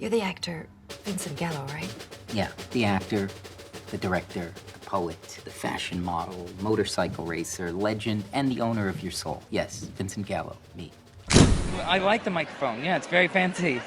You're the actor, Vincent Gallo, right? Yeah, the actor, the director, the poet, the fashion model, motorcycle racer, legend, and the owner of your soul. Yes, Vincent Gallo, me. I like the microphone. Yeah, it's very fancy.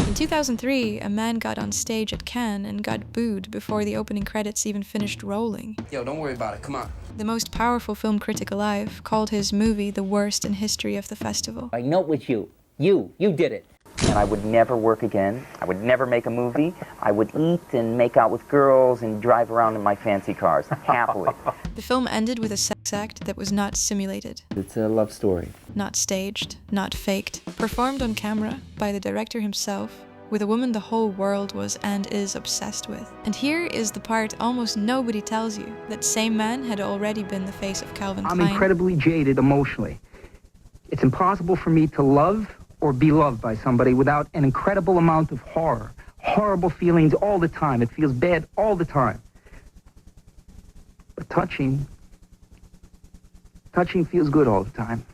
In 2003, a man got on stage at Cannes and got booed before the opening credits even finished rolling. Yo, don't worry about it. Come on. The most powerful film critic alive called his movie the worst in history of the festival. I know it was you. You did it. And I would never work again. I would never make a movie. I would eat and make out with girls and drive around in my fancy cars, happily. The film ended with a sex act that was not simulated. It's a love story. Not staged, not faked. Performed on camera by the director himself, with a woman the whole world was and is obsessed with. And here is the part almost nobody tells you. That same man had already been the face of Calvin Klein. I'm incredibly jaded emotionally. It's impossible for me to love or be loved by somebody without an incredible amount of horror. Horrible feelings all the time. It feels bad all the time. But touching feels good all the time.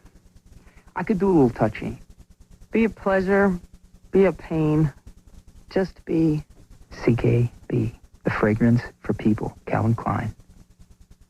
I could do a little touching. Be a pleasure, be a pain, just be. CKB, the fragrance for people, Calvin Klein.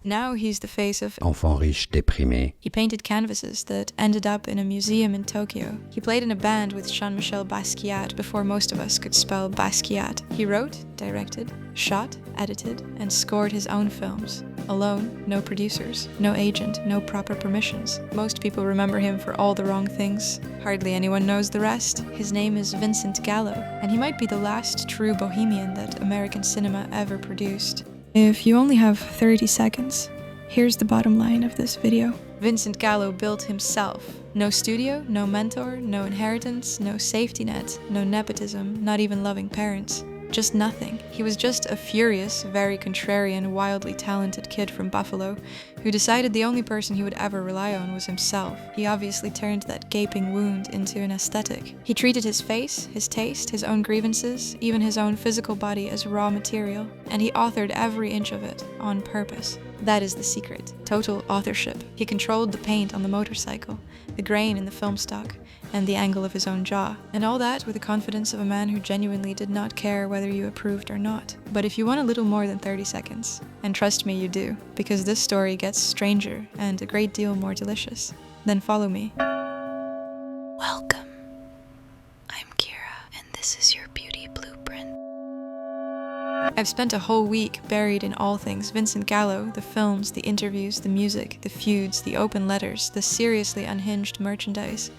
Now he's the face of Enfant riche déprimé. He painted canvases that ended up in a museum in Tokyo. He played in a band with Jean-Michel Basquiat before most of us could spell Basquiat. He wrote, directed, shot, edited, and scored his own films. Alone, no producers, no agent, no proper permissions. Most people remember him for all the wrong things. Hardly anyone knows the rest. His name is Vincent Gallo, and he might be the last true bohemian that American cinema ever produced. If you only have 30 seconds, here's the bottom line of this video. Vincent Gallo built himself. No studio, no mentor, no inheritance, no safety net, no nepotism, not even loving parents. Just nothing. He was just a furious, very contrarian, wildly talented kid from Buffalo who decided the only person he would ever rely on was himself. He obviously turned that gaping wound into an aesthetic. He treated his face, his taste, his own grievances, even his own physical body as raw material, and he authored every inch of it on purpose. That is the secret. Total authorship. He controlled the paint on the motorcycle, the grain in the film stock, and the angle of his own jaw. And all that with the confidence of a man who genuinely did not care whether you approved or not. But if you want a little more than 30 seconds, and trust me you do, because this story gets stranger and a great deal more delicious, then follow me. Welcome. I'm Kira, and this is your beauty blueprint. I've spent a whole week buried in all things Vincent Gallo, the films, the interviews, the music, the feuds, the open letters, the seriously unhinged merchandise,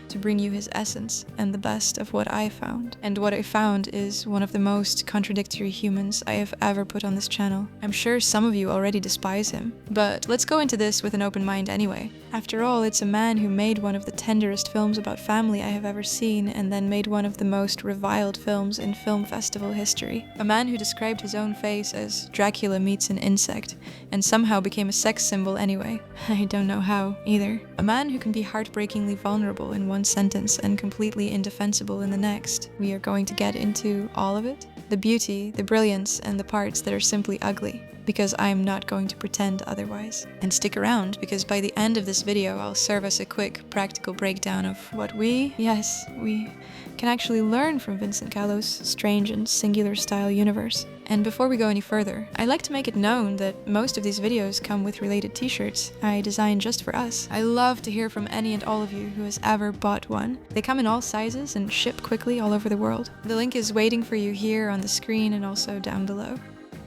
to bring you his essence and the best of what I found. And what I found is one of the most contradictory humans I have ever put on this channel. I'm sure some of you already despise him, but let's go into this with an open mind anyway. After all, it's a man who made one of the tenderest films about family I have ever seen, and then made one of the most reviled films in film festival history. A man who described his own face as Dracula meets an insect, and somehow became a sex symbol anyway. I don't know how, either. A man who can be heartbreakingly vulnerable in one sentence and completely indefensible in the next. We are going to get into all of it. The beauty, the brilliance, and the parts that are simply ugly. Because I'm not going to pretend otherwise. And stick around, because by the end of this video I'll serve us a quick, practical breakdown of what we can actually learn from Vincent Gallo's strange and singular style universe. And before we go any further, I'd like to make it known that most of these videos come with related t-shirts I designed just for us. I love to hear from any and all of you who has ever bought one. They come in all sizes and ship quickly all over the world. The link is waiting for you here on the screen and also down below.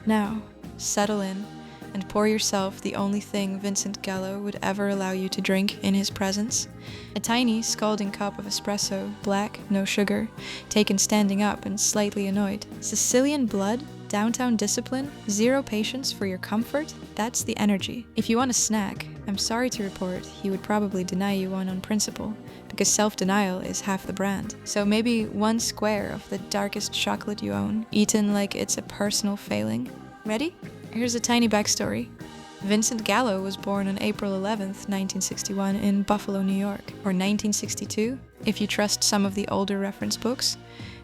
Now, settle in and pour yourself the only thing Vincent Gallo would ever allow you to drink in his presence. A tiny, scalding cup of espresso, black, no sugar, taken standing up and slightly annoyed. Sicilian blood, downtown discipline, zero patience for your comfort, that's the energy. If you want a snack, I'm sorry to report he would probably deny you one on principle, because self-denial is half the brand. So maybe one square of the darkest chocolate you own, eaten like it's a personal failing. Ready? Here's a tiny backstory. Vincent Gallo was born on April 11th, 1961 in Buffalo, New York, or 1962, if you trust some of the older reference books,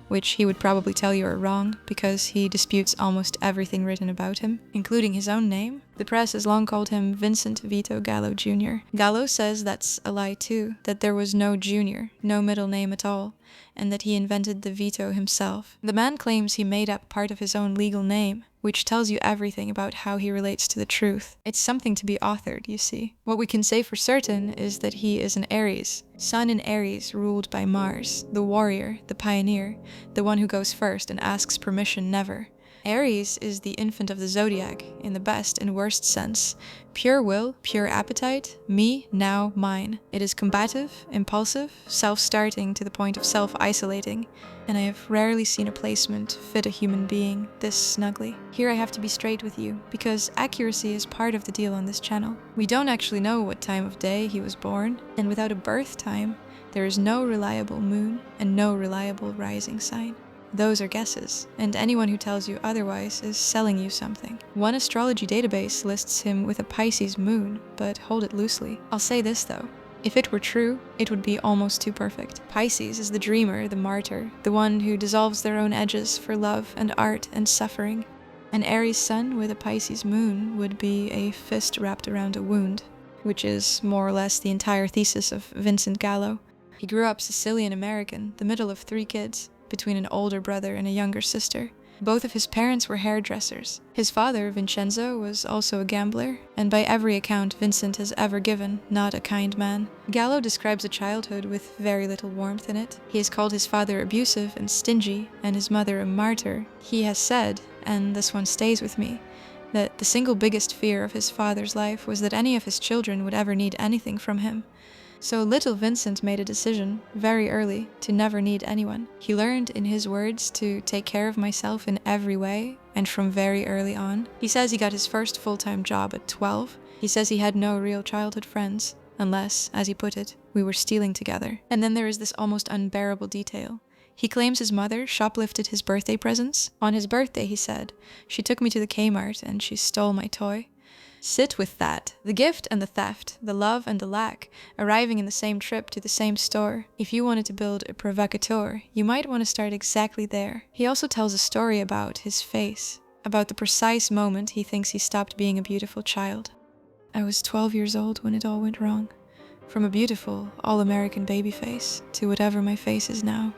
which he would probably tell you are wrong because he disputes almost everything written about him, including his own name. The press has long called him Vincent Vito Gallo Jr. Gallo says that's a lie too, that there was no junior, no middle name at all, and that he invented the Vito himself. The man claims he made up part of his own legal name, which tells you everything about how he relates to the truth. It's something to be authored, you see. What we can say for certain is that he is an Aries, sun in Aries ruled by Mars, the warrior, the pioneer, the one who goes first and asks permission never. Aries is the infant of the zodiac, in the best and worst sense. Pure will, pure appetite, me, now, mine. It is combative, impulsive, self-starting to the point of self-isolating, and I have rarely seen a placement fit a human being this snugly. Here I have to be straight with you, because accuracy is part of the deal on this channel. We don't actually know what time of day he was born, and without a birth time, there is no reliable moon and no reliable rising sign. Those are guesses, and anyone who tells you otherwise is selling you something. One astrology database lists him with a Pisces moon, but hold it loosely. I'll say this though. If it were true, it would be almost too perfect. Pisces is the dreamer, the martyr, the one who dissolves their own edges for love and art and suffering. An Aries sun with a Pisces moon would be a fist wrapped around a wound, which is more or less the entire thesis of Vincent Gallo. He grew up Sicilian American, the middle of 3 kids, between an older brother and a younger sister. Both of his parents were hairdressers. His father, Vincenzo, was also a gambler, and by every account Vincent has ever given, not a kind man. Gallo describes a childhood with very little warmth in it. He has called his father abusive and stingy, and his mother a martyr. He has said, and this one stays with me, that the single biggest fear of his father's life was that any of his children would ever need anything from him. So little Vincent made a decision, very early, to never need anyone. He learned, in his words, to take care of myself in every way, and from very early on. He says he got his first full-time job at 12. He says he had no real childhood friends, unless, as he put it, we were stealing together. And then there is this almost unbearable detail. He claims his mother shoplifted his birthday presents. On his birthday, he said, "She took me to the Kmart and she stole my toy." Sit with that. The gift and the theft, the love and the lack, arriving in the same trip to the same store. If you wanted to build a provocateur, you might want to start exactly there. He also tells a story about his face, about the precise moment he thinks he stopped being a beautiful child. I was 12 years old when it all went wrong. From a beautiful, all-American baby face to whatever my face is now.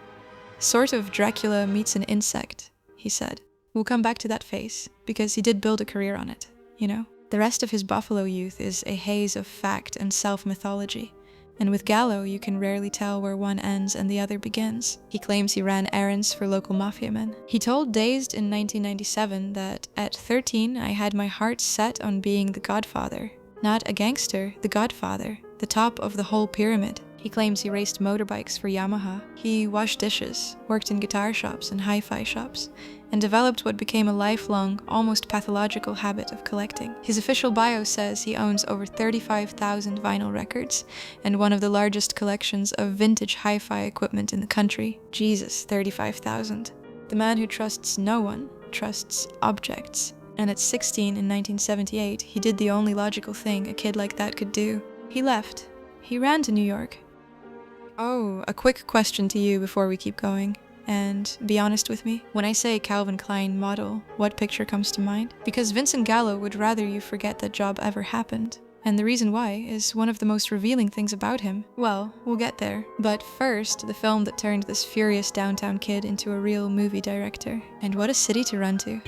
Sort of Dracula meets an insect, he said. We'll come back to that face, because he did build a career on it, you know? The rest of his Buffalo youth is a haze of fact and self-mythology, and with Gallo you can rarely tell where one ends and the other begins. He claims he ran errands for local mafia men. He told Dazed in 1997 that at 13 I had my heart set on being the godfather. Not a gangster, the godfather, the top of the whole pyramid. He claims he raced motorbikes for Yamaha. He washed dishes, worked in guitar shops and hi-fi shops, and developed what became a lifelong, almost pathological habit of collecting. His official bio says he owns over 35,000 vinyl records and one of the largest collections of vintage hi-fi equipment in the country. Jesus, 35,000. The man who trusts no one trusts objects. And at 16 in 1978, he did the only logical thing a kid like that could do. He left. He ran to New York. Oh, a quick question to you before we keep going. And be honest with me, when I say Calvin Klein model, what picture comes to mind? Because Vincent Gallo would rather you forget that job ever happened. And the reason why is one of the most revealing things about him. Well, we'll get there. But first, the film that turned this furious downtown kid into a real movie director. And what a city to run to.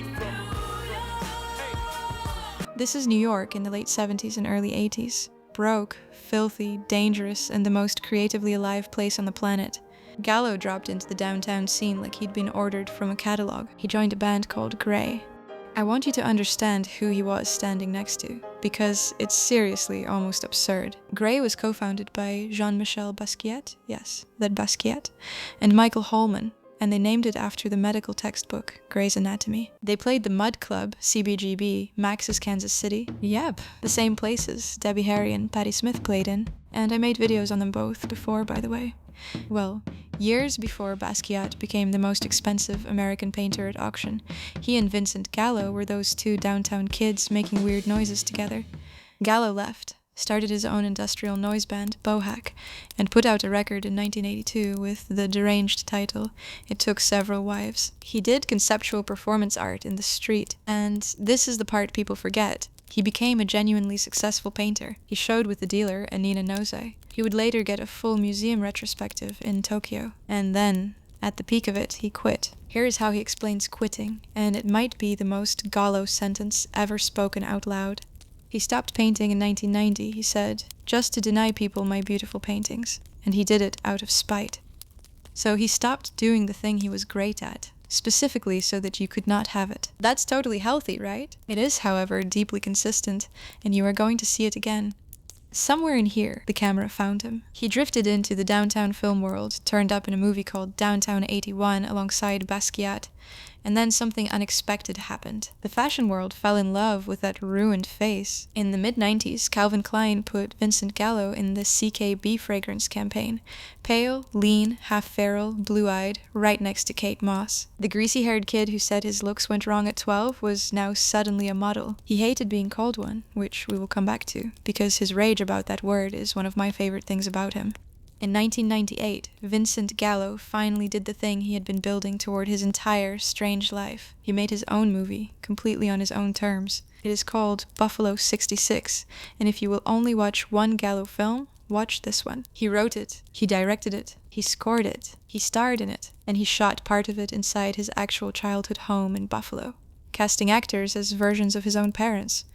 This is New York in the late 70s and early 80s. Broke, filthy, dangerous, and the most creatively alive place on the planet. Gallo dropped into the downtown scene like he'd been ordered from a catalog. He joined a band called Grey. I want you to understand who he was standing next to, because it's seriously almost absurd. Grey was co-founded by Jean-Michel Basquiat, yes, that Basquiat, and Michael Holman, and they named it after the medical textbook, Grey's Anatomy. They played the Mud Club, CBGB, Max's Kansas City. Yep, the same places Debbie Harry and Patti Smith played in, and I made videos on them both before, by the way. Well, years before Basquiat became the most expensive American painter at auction, he and Vincent Gallo were those two downtown kids making weird noises together. Gallo left, started his own industrial noise band, Bohack, and put out a record in 1982 with the deranged title, It Took Several Wives. He did conceptual performance art in the street, and this is the part people forget. He became a genuinely successful painter. He showed with the dealer, Anina Nose. He would later get a full museum retrospective in Tokyo, and then, at the peak of it, he quit. Here is how he explains quitting, and it might be the most Gallo sentence ever spoken out loud. He stopped painting in 1990, he said, just to deny people my beautiful paintings, and he did it out of spite. So he stopped doing the thing he was great at, specifically so that you could not have it. That's totally healthy, right? It is, however, deeply consistent, and you are going to see it again. Somewhere in here, the camera found him. He drifted into the downtown film world, turned up in a movie called Downtown 81 alongside Basquiat, and then something unexpected happened. The fashion world fell in love with that ruined face. In the mid-90s, Calvin Klein put Vincent Gallo in the CKB fragrance campaign. Pale, lean, half-feral, blue-eyed, right next to Kate Moss. The greasy-haired kid who said his looks went wrong at 12 was now suddenly a model. He hated being called one, which we will come back to, because his rage about that word is one of my favorite things about him. In 1998, Vincent Gallo finally did the thing he had been building toward his entire strange life. He made his own movie, completely on his own terms. It is called Buffalo 66, and if you will only watch one Gallo film, watch this one. He wrote it, he directed it, he scored it, he starred in it, and he shot part of it inside his actual childhood home in Buffalo, casting actors as versions of his own parents,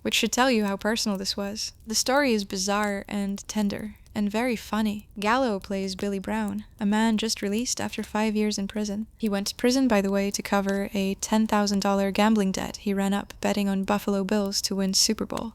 which should tell you how personal this was. The story is bizarre and tender, and very funny. Gallo plays Billy Brown, a man just released after 5 years in prison. He went to prison, by the way, to cover a $10,000 gambling debt he ran up betting on Buffalo Bills to win Super Bowl.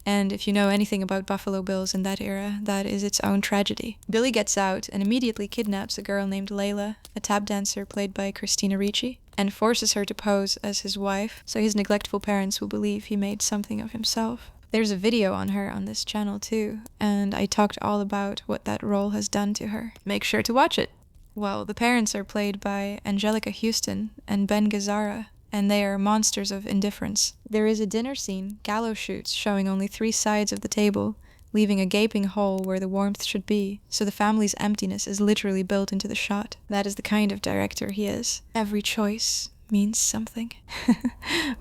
And if you know anything about Buffalo Bills in that era, that is its own tragedy. Billy gets out and immediately kidnaps a girl named Layla, a tap dancer played by Christina Ricci, and forces her to pose as his wife, so his neglectful parents will believe he made something of himself. There's a video on her on this channel too, and I talked all about what that role has done to her. Make sure to watch it! Well, the parents are played by Angelica Houston and Ben Gazzara, and they are monsters of indifference. There is a dinner scene Gallo shoots showing only 3 sides of the table, leaving a gaping hole where the warmth should be, so the family's emptiness is literally built into the shot. That is the kind of director he is. Every choice means something.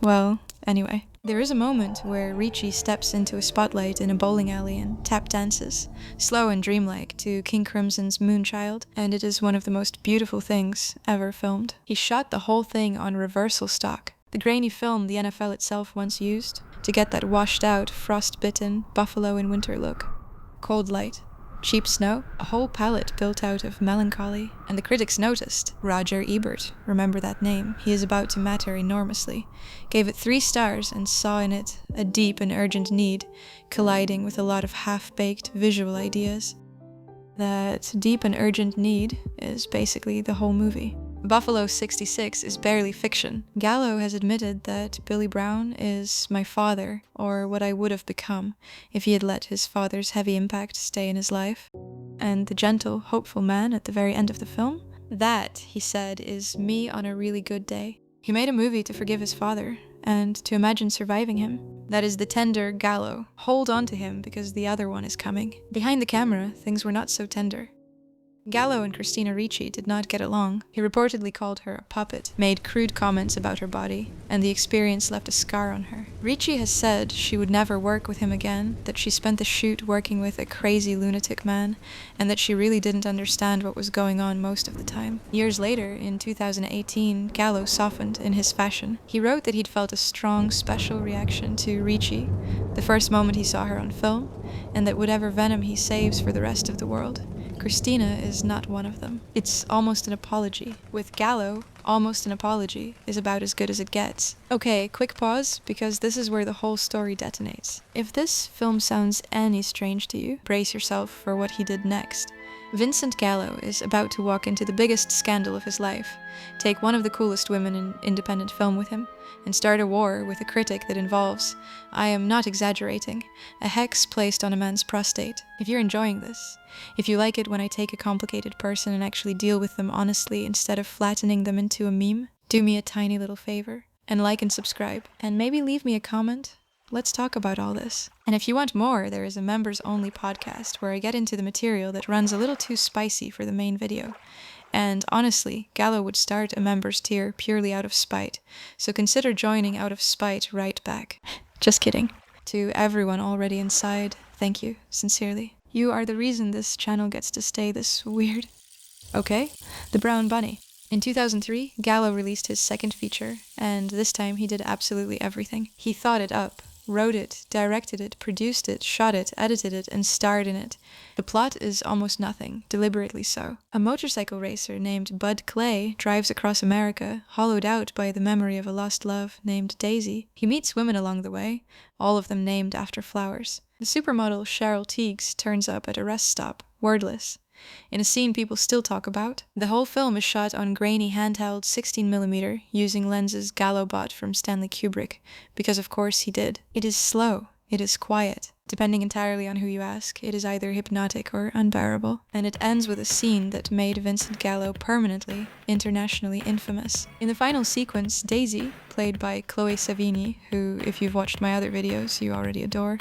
Well, anyway. There is a moment where Ricci steps into a spotlight in a bowling alley and tap dances, slow and dreamlike, to King Crimson's Moonchild, and it is one of the most beautiful things ever filmed. He shot the whole thing on reversal stock, the grainy film the NFL itself once used, to get that washed-out, frost-bitten, buffalo in winter look. Cold light, cheap snow, a whole palette built out of melancholy, and the critics noticed. Roger Ebert, remember that name, he is about to matter enormously, gave it 3 stars and saw in it a deep and urgent need, colliding with a lot of half-baked visual ideas. That deep and urgent need is basically the whole movie. Buffalo 66 is barely fiction. Gallo has admitted that Billy Brown is my father, or what I would have become if he had let his father's heavy impact stay in his life. And the gentle, hopeful man at the very end of the film? That, he said, is me on a really good day. He made a movie to forgive his father, and to imagine surviving him. That is the tender Gallo. Hold on to him because the other one is coming. Behind the camera, things were not so tender. Gallo and Christina Ricci did not get along. He reportedly called her a puppet, made crude comments about her body, and the experience left a scar on her. Ricci has said she would never work with him again, that she spent the shoot working with a crazy lunatic man, and that she really didn't understand what was going on most of the time. Years later, in 2018, Gallo softened in his fashion. He wrote that he'd felt a strong, special reaction to Ricci the first moment he saw her on film, and that whatever venom he saves for the rest of the world, Christina is not one of them. It's almost an apology. With Gallo, almost an apology is about as good as it gets. Okay, quick pause, because this is where the whole story detonates. If this film sounds any strange to you, brace yourself for what he did next. Vincent Gallo is about to walk into the biggest scandal of his life, take one of the coolest women in independent film with him, and start a war with a critic that involves, I am not exaggerating, a hex placed on a man's prostate. If you're enjoying this, if you like it when I take a complicated person and actually deal with them honestly instead of flattening them into a meme, do me a tiny little favor, and like and subscribe, and maybe leave me a comment. let's talk about all this. And if you want more, there is a members-only podcast where I get into the material that runs a little too spicy for the main video. And honestly, Gallo would start a members tier purely out of spite, so consider joining out of spite right back. Just kidding. To everyone already inside, thank you, sincerely. You are the reason this channel gets to stay this weird. Okay, The Brown Bunny. In 2003, Gallo released his second feature, and this time he did absolutely everything. He thought it up, wrote it, directed it, produced it, shot it, edited it, and starred in it. The plot is almost nothing, deliberately so. A motorcycle racer named Bud Clay drives across America, hollowed out by the memory of a lost love named Daisy. He meets women along the way, all of them named after flowers. The supermodel Cheryl Tiegs turns up at a rest stop, wordless. In a scene people still talk about. The whole film is shot on grainy handheld 16mm using lenses Gallo bought from Stanley Kubrick, because of course he did. It is slow, it is quiet. Depending entirely on who you ask, it is either hypnotic or unbearable. And it ends with a scene that made Vincent Gallo permanently, internationally infamous. In the final sequence, Daisy, played by Chloë Sevigny, who, if you've watched my other videos, you already adore,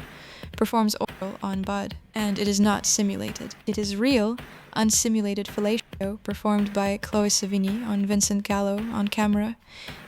performs oral on Bud, and it is not simulated. It is real, unsimulated fellatio performed by Chloë Sevigny on Vincent Gallo on camera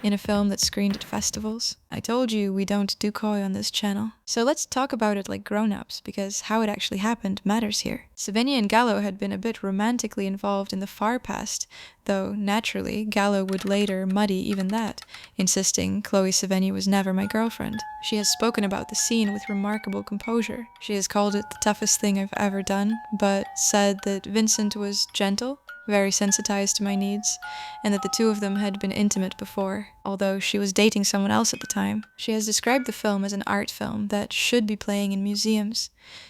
in a film that screened at festivals. I told you we don't do coy on this channel. So let's talk about it like grown-ups, because how it actually happened matters here. Sevigny and Gallo had been a bit romantically involved in the far past, though naturally Gallo would later muddy even that, insisting Chloë Sevigny was never my girlfriend. She has spoken about the scene with remarkable composure. She has called it the toughest thing I've ever done, but said that Vincent was gentle, very sensitized to my needs, and that the two of them had been intimate before, although she was dating someone else at the time. She has described the film as an art film that should be playing in museums,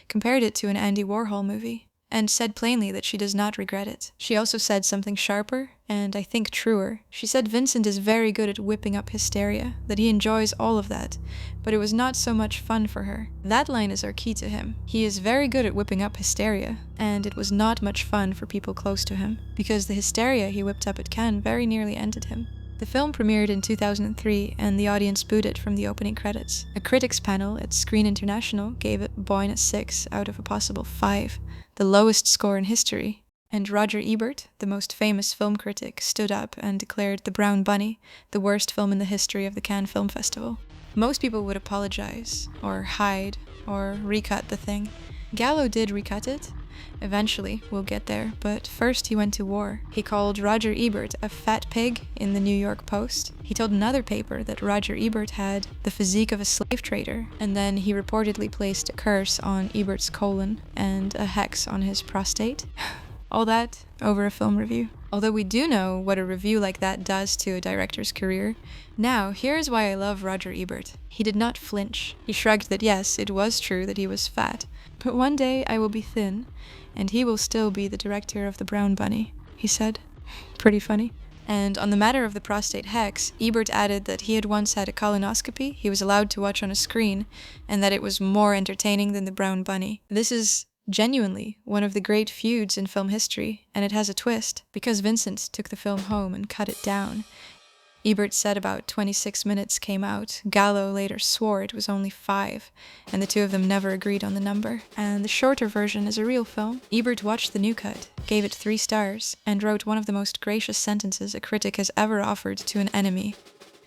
compared it to an Andy Warhol movie, and said plainly that she does not regret it. She also said something sharper, and I think truer. She said Vincent is very good at whipping up hysteria, that he enjoys all of that, but it was not so much fun for her. That line is our key to him. He is very good at whipping up hysteria, and it was not much fun for people close to him, because the hysteria he whipped up at Cannes very nearly ended him. The film premiered in 2003, and the audience booed it from the opening credits. A critics panel at Screen International gave it -6 out of a possible 5, the lowest score in history. And Roger Ebert, the most famous film critic, stood up and declared The Brown Bunny the worst film in the history of the Cannes Film Festival. Most people would apologize, or hide, or recut the thing. Gallo did recut it. Eventually, we'll get there, but first he went to war. He called Roger Ebert a fat pig in the New York Post. He told another paper that Roger Ebert had the physique of a slave trader, and then he reportedly placed a curse on Ebert's colon and a hex on his prostate. All that over a film review. Although we do know what a review like that does to a director's career. Now, here's why I love Roger Ebert. He did not flinch. He shrugged that yes, it was true that he was fat, but one day I will be thin, and he will still be the director of The Brown Bunny, he said. Pretty funny. And on the matter of the prostate hex, Ebert added that he had once had a colonoscopy he was allowed to watch on a screen, and that it was more entertaining than The Brown Bunny. This is genuinely one of the great feuds in film history, and it has a twist, because Vincent took the film home and cut it down. Ebert said about 26 minutes came out. Gallo later swore it was only 5, and the two of them never agreed on the number. And the shorter version is a real film. Ebert watched the new cut, gave it 3 stars, and wrote one of the most gracious sentences a critic has ever offered to an enemy.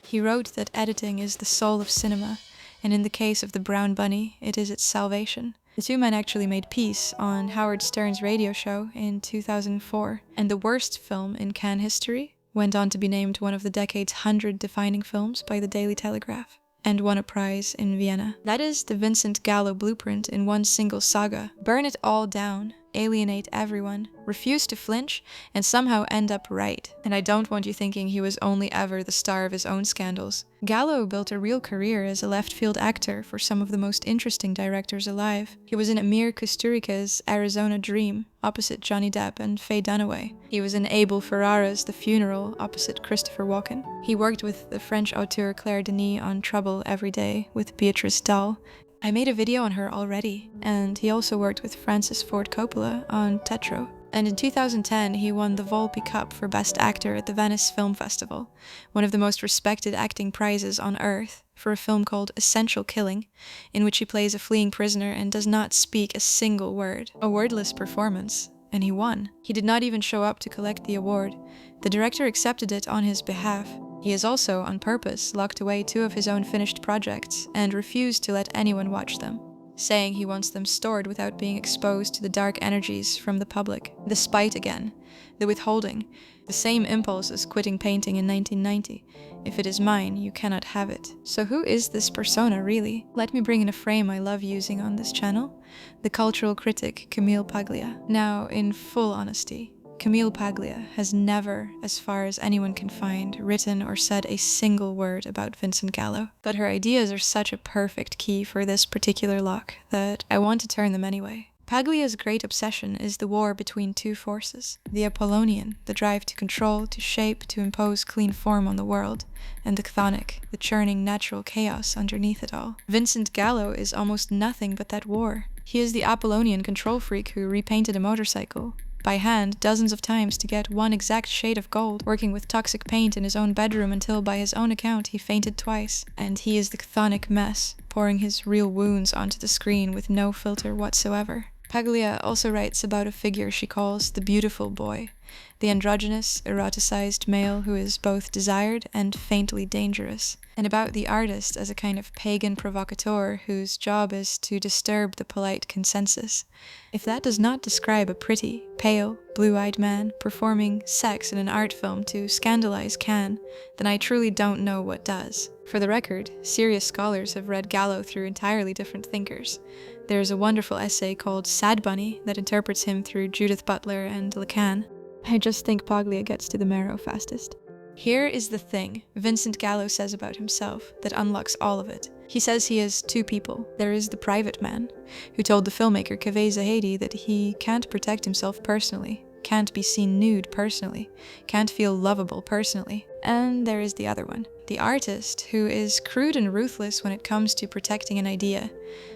He wrote that editing is the soul of cinema, and in the case of The Brown Bunny, it is its salvation. The two men actually made peace on Howard Stern's radio show in 2004, and the worst film in Cannes history went on to be named one of the decade's 100 defining films by the Daily Telegraph, and won a prize in Vienna. That is the Vincent Gallo blueprint in one single saga. Burn it all down, alienate everyone, refuse to flinch, and somehow end up right. And I don't want you thinking he was only ever the star of his own scandals. Gallo built a real career as a left-field actor for some of the most interesting directors alive. He was in Amir Kusturica's Arizona Dream, opposite Johnny Depp and Faye Dunaway. He was in Abel Ferrara's The Funeral, opposite Christopher Walken. He worked with the French auteur Claire Denis on Trouble Every Day with Beatrice Dalle. I made a video on her already, and he also worked with Francis Ford Coppola on Tetro. And in 2010, he won the Volpi Cup for Best Actor at the Venice Film Festival, one of the most respected acting prizes on earth, for a film called Essential Killing, in which he plays a fleeing prisoner and does not speak a single word. A wordless performance, and he won. He did not even show up to collect the award. The director accepted it on his behalf. He has also, on purpose, locked away 2 of his own finished projects and refused to let anyone watch them, saying he wants them stored without being exposed to the dark energies from the public. The spite again, the withholding, the same impulse as quitting painting in 1990. If it is mine, you cannot have it. So who is this persona really? Let me bring in a frame I love using on this channel, the cultural critic Camille Paglia. Now, in full honesty, Camille Paglia has never, as far as anyone can find, written or said a single word about Vincent Gallo. But her ideas are such a perfect key for this particular lock that I want to turn them anyway. Paglia's great obsession is the war between 2 forces, the Apollonian, the drive to control, to shape, to impose clean form on the world, and the chthonic, the churning natural chaos underneath it all. Vincent Gallo is almost nothing but that war. He is the Apollonian control freak who repainted a motorcycle by hand dozens of times to get one exact shade of gold, working with toxic paint in his own bedroom until, by his own account, he fainted twice. And he is the chthonic mess, pouring his real wounds onto the screen with no filter whatsoever. Paglia also writes about a figure she calls the beautiful boy, the androgynous, eroticized male who is both desired and faintly dangerous, and about the artist as a kind of pagan provocateur whose job is to disturb the polite consensus. If that does not describe a pretty, pale, blue-eyed man performing sex in an art film to scandalize Cannes, then I truly don't know what does. For the record, serious scholars have read Gallo through entirely different thinkers. There's a wonderful essay called Sad Bunny that interprets him through Judith Butler and Lacan. I just think Paglia gets to the marrow fastest. Here is the thing Vincent Gallo says about himself that unlocks all of it. He says he is 2 people. There is the private man, who told the filmmaker Kaveh Zahedi that he can't protect himself personally, can't be seen nude personally, can't feel lovable personally. And there is the other one, the artist, who is crude and ruthless when it comes to protecting an idea,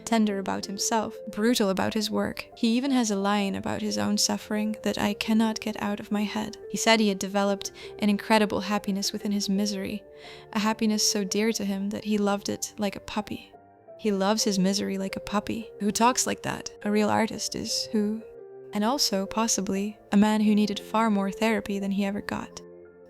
tender about himself, brutal about his work. He even has a line about his own suffering that I cannot get out of my head. He said he had developed an incredible happiness within his misery, a happiness so dear to him that he loved it like a puppy. He loves his misery like a puppy. Who talks like that? A real artist is who? And also, possibly, a man who needed far more therapy than he ever got.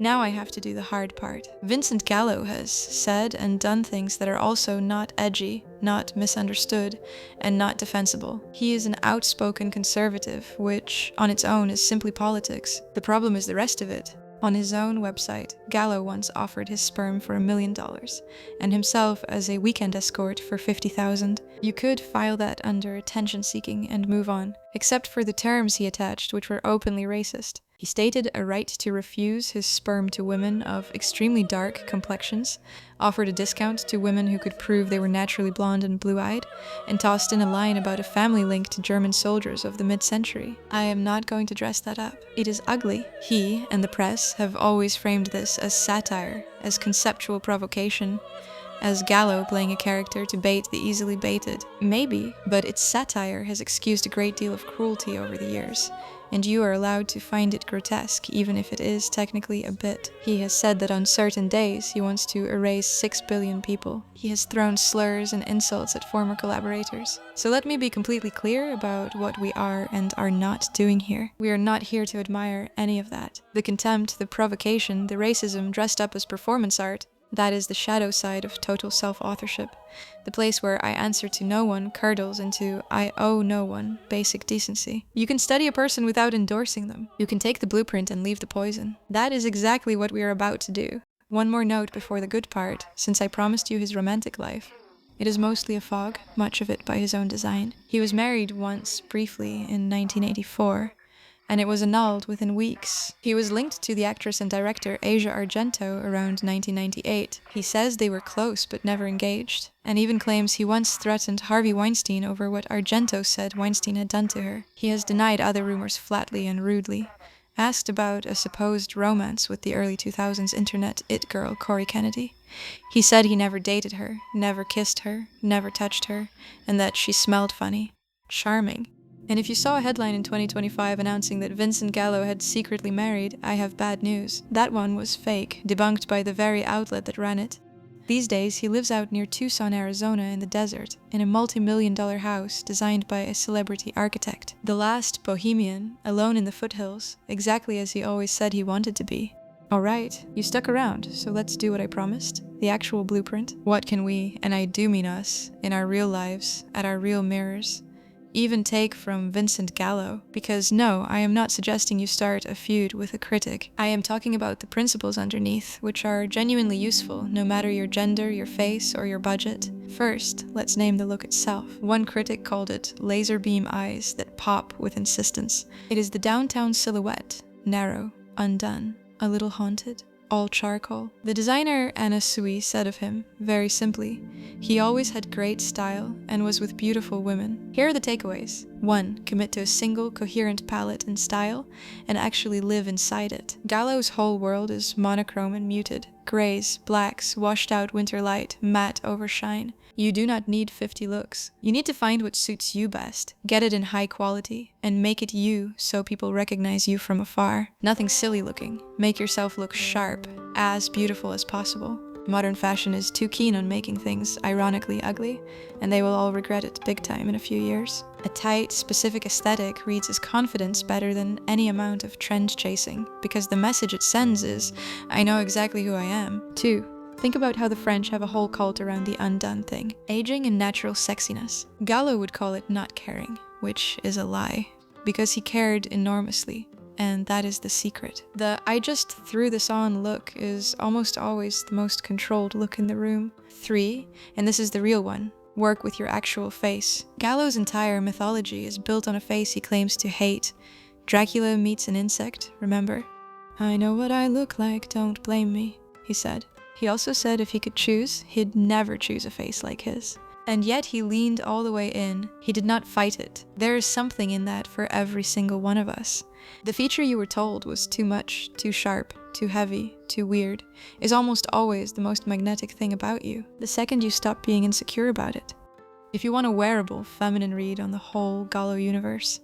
Now I have to do the hard part. Vincent Gallo has said and done things that are also not edgy, not misunderstood, and not defensible. He is an outspoken conservative, which, on its own, is simply politics. The problem is the rest of it. On his own website, Gallo once offered his sperm for $1 million, and himself as a weekend escort for $50,000. You could file that under attention-seeking and move on, except for the terms he attached, which were openly racist. He stated a right to refuse his sperm to women of extremely dark complexions, offered a discount to women who could prove they were naturally blonde and blue-eyed, and tossed in a line about a family link to German soldiers of the mid-century. I am not going to dress that up. It is ugly. He and the press have always framed this as satire, as conceptual provocation, as Gallo playing a character to bait the easily baited. Maybe, but its satire has excused a great deal of cruelty over the years, and you are allowed to find it grotesque, even if it is technically a bit. He has said that on certain days he wants to erase 6 billion people. He has thrown slurs and insults at former collaborators. So let me be completely clear about what we are and are not doing here. We are not here to admire any of that. The contempt, the provocation, the racism dressed up as performance art, that is the shadow side of total self-authorship. The place where I answer to no one curdles into I owe no one basic decency. You can study a person without endorsing them. You can take the blueprint and leave the poison. That is exactly what we are about to do. One more note before the good part, since I promised you his romantic life. It is mostly a fog, much of it by his own design. He was married once, briefly, in 1984. And it was annulled within weeks. He was linked to the actress and director Asia Argento around 1998. He says they were close but never engaged, and even claims he once threatened Harvey Weinstein over what Argento said Weinstein had done to her. He has denied other rumors flatly and rudely. Asked about a supposed romance with the early 2000s internet it-girl Corey Kennedy, he said he never dated her, never kissed her, never touched her, and that she smelled funny. Charming. And if you saw a headline in 2025 announcing that Vincent Gallo had secretly married, I have bad news. That one was fake, debunked by the very outlet that ran it. These days, he lives out near Tucson, Arizona in the desert, in a multi-million-dollar house designed by a celebrity architect. The last bohemian, alone in the foothills, exactly as he always said he wanted to be. Alright, you stuck around, so let's do what I promised. The actual blueprint. What can we, and I do mean us, in our real lives, at our real mirrors, even take from Vincent Gallo? Because no, I am not suggesting you start a feud with a critic. I am talking about the principles underneath, which are genuinely useful, no matter your gender, your face, or your budget. First, let's name the look itself. One critic called it laser beam eyes that pop with insistence. It is the downtown silhouette, narrow, undone, a little haunted, all charcoal. The designer Anna Sui said of him, very simply, he always had great style and was with beautiful women. Here are the takeaways. 1. Commit to a single, coherent palette and style, and actually live inside it. Gallo's whole world is monochrome and muted. Grays, blacks, washed out winter light, matte overshine. You do not need 50 looks. You need to find what suits you best, get it in high quality, and make it you so people recognize you from afar. Nothing silly looking. Make yourself look sharp, as beautiful as possible. Modern fashion is too keen on making things ironically ugly, and they will all regret it big time in a few years. A tight, specific aesthetic reads as confidence better than any amount of trend chasing, because the message it sends is, I know exactly who I am. 2. Think about how the French have a whole cult around the undone thing. Aging and natural sexiness. Gallo would call it not caring, which is a lie, because he cared enormously. And that is the secret. The I just threw this on look is almost always the most controlled look in the room. 3, and this is the real one, work with your actual face. Gallo's entire mythology is built on a face he claims to hate. Dracula meets an insect, remember? I know what I look like, don't blame me, he said. He also said if he could choose, he'd never choose a face like his. And yet he leaned all the way in. He did not fight it. There is something in that for every single one of us. The feature you were told was too much, too sharp, too heavy, too weird, is almost always the most magnetic thing about you, the second you stop being insecure about it. If you want a wearable, feminine read on the whole Gallo universe,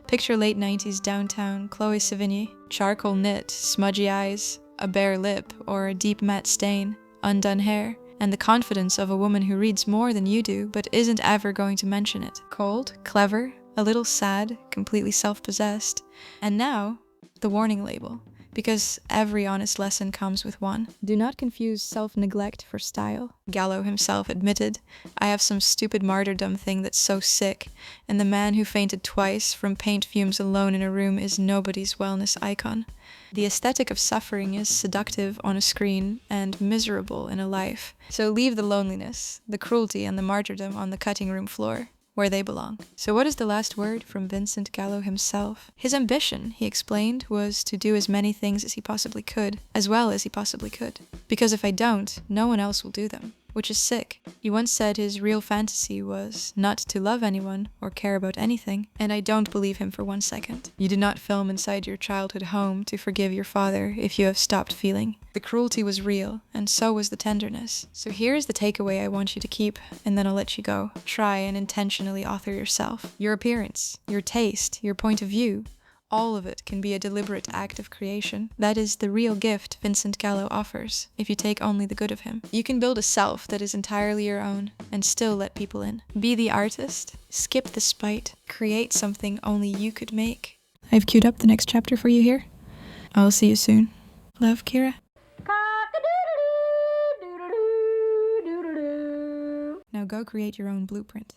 picture late 90s downtown Chloë Sevigny, charcoal knit, smudgy eyes, a bare lip, or a deep matte stain, undone hair, and the confidence of a woman who reads more than you do but isn't ever going to mention it. Cold, clever, a little sad, completely self-possessed, and now, the warning label, because every honest lesson comes with one. Do not confuse self-neglect for style. Gallo himself admitted, I have some stupid martyrdom thing that's so sick, and the man who fainted twice from paint fumes alone in a room is nobody's wellness icon. The aesthetic of suffering is seductive on a screen and miserable in a life. So leave the loneliness, the cruelty, and the martyrdom on the cutting room floor, where they belong. So what is the last word from Vincent Gallo himself? His ambition, he explained, was to do as many things as he possibly could, as well as he possibly could. Because if I don't, no one else will do them. Which is sick. He once said his real fantasy was not to love anyone or care about anything, and I don't believe him for 1 second. You do not film inside your childhood home to forgive your father if you have stopped feeling. The cruelty was real, and so was the tenderness. So here's the takeaway I want you to keep, and then I'll let you go. Try and intentionally author yourself. Your appearance, your taste, your point of view, all of it can be a deliberate act of creation. That is the real gift Vincent Gallo offers, if you take only the good of him. You can build a self that is entirely your own, and still let people in. Be the artist, skip the spite, create something only you could make. I've queued up the next chapter for you here. I'll see you soon. Love, Kira. Now go create your own blueprint.